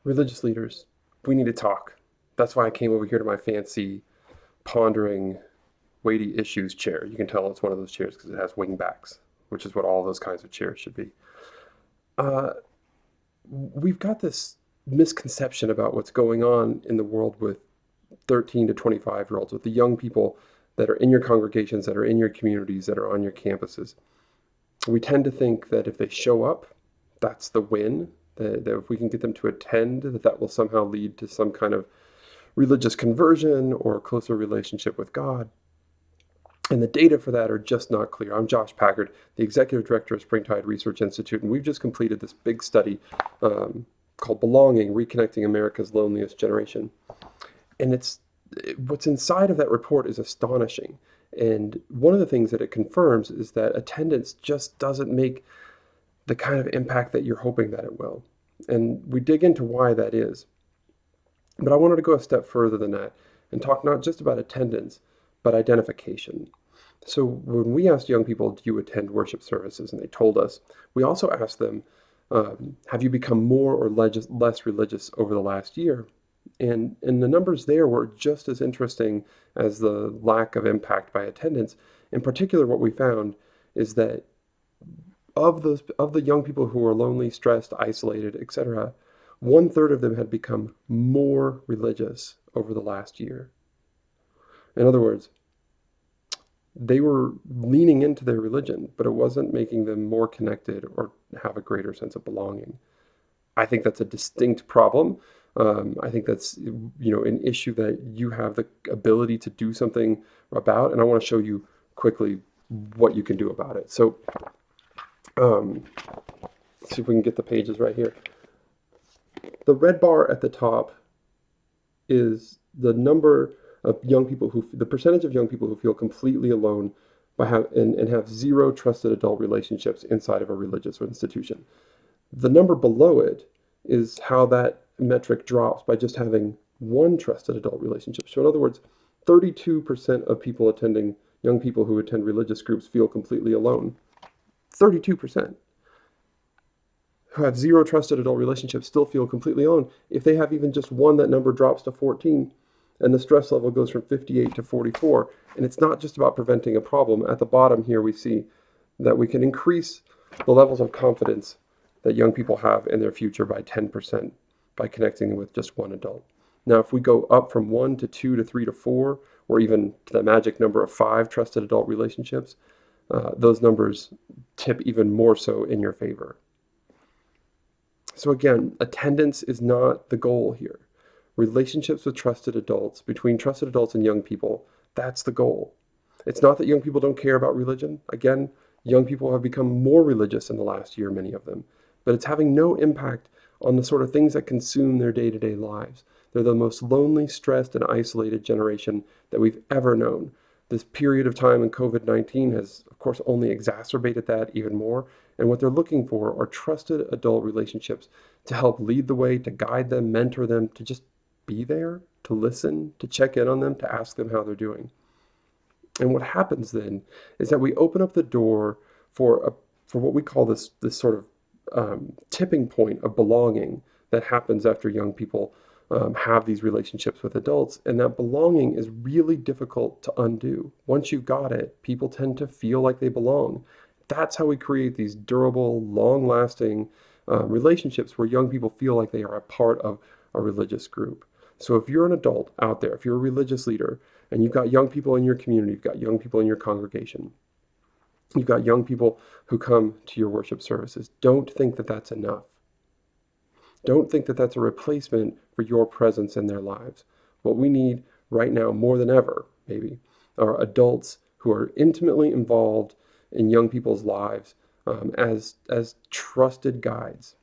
religious leaders, we need to talk. That's why I came over here to my fancy pondering weighty issues chair. You can tell it's one of those chairs because it has wing backs, which is what all those kinds of chairs should be. Uh, we've got this misconception about what's going on in the world with 13 to 25-year-olds, with the young people that are in your congregations, that are in your communities, that are on your campuses. We tend to think that if they show up, that's the win, that if we can get them to attend, that will somehow lead to some kind of religious conversion or a closer relationship with God. And the data for that are just not clear. I'm Josh Packard, the executive director of Springtide Research Institute, and we've just completed this big study called Belonging, Reconnecting America's Loneliest Generation. And what's inside of that report is astonishing. And one of the things that it confirms is that attendance just doesn't make the kind of impact that you're hoping that it will. And we dig into why that is. But I wanted to go a step further than that and talk not just about attendance, but identification. So when we asked young people, do you attend worship services? And they told us, we also asked them, have you become more or less religious over the last year? And the numbers there were just as interesting as the lack of impact by attendance. In particular, what we found is that of the young people who were lonely, stressed, isolated, etc., 1/3 of them had become more religious over the last year. In other words, they were leaning into their religion, but it wasn't making them more connected or have a greater sense of belonging. I think that's a distinct problem. I think that's an issue that you have the ability to do something about, and I want to show you quickly what you can do about it. So, see if we can get the pages right here. The red bar at the top is the number of the percentage of young people who feel completely alone and have zero trusted adult relationships inside of a religious institution. The number below it is how that metric drops by just having one trusted adult relationship. So in other words, 32% of young people who attend religious groups feel completely alone. 32% who have zero trusted adult relationships still feel completely alone. If they have even just one, that number drops to 14, and the stress level goes from 58 to 44. And it's not just about preventing a problem. At the bottom here, we see that we can increase the levels of confidence that young people have in their future by 10% by connecting with just one adult. Now, if we go up from 1 to 2 to 3 to 4, or even to the magic number of 5 trusted adult relationships, those numbers tip even more so in your favor. So again, attendance is not the goal here. Relationships with trusted adults, between trusted adults and young people, that's the goal. It's not that young people don't care about religion. Again, young people have become more religious in the last year, many of them. But it's having no impact on the sort of things that consume their day-to-day lives. They're the most lonely, stressed, and isolated generation that we've ever known. This period of time in COVID-19 has, of course, only exacerbated that even more. And what they're looking for are trusted adult relationships to help lead the way, to guide them, mentor them, to just be there, to listen, to check in on them, to ask them how they're doing. And what happens then is that we open up the door for what we call this sort of tipping point of belonging that happens after young people have these relationships with adults. And that belonging is really difficult to undo. Once you've got it, people tend to feel like they belong. That's how we create these durable, long-lasting relationships where young people feel like they are a part of a religious group. So if you're an adult out there, if you're a religious leader, and you've got young people in your community, you've got young people in your congregation, you've got young people who come to your worship services, don't think that that's enough. Don't think that that's a replacement for your presence in their lives. What we need right now, more than ever, maybe, are adults who are intimately involved in young people's lives as trusted guides.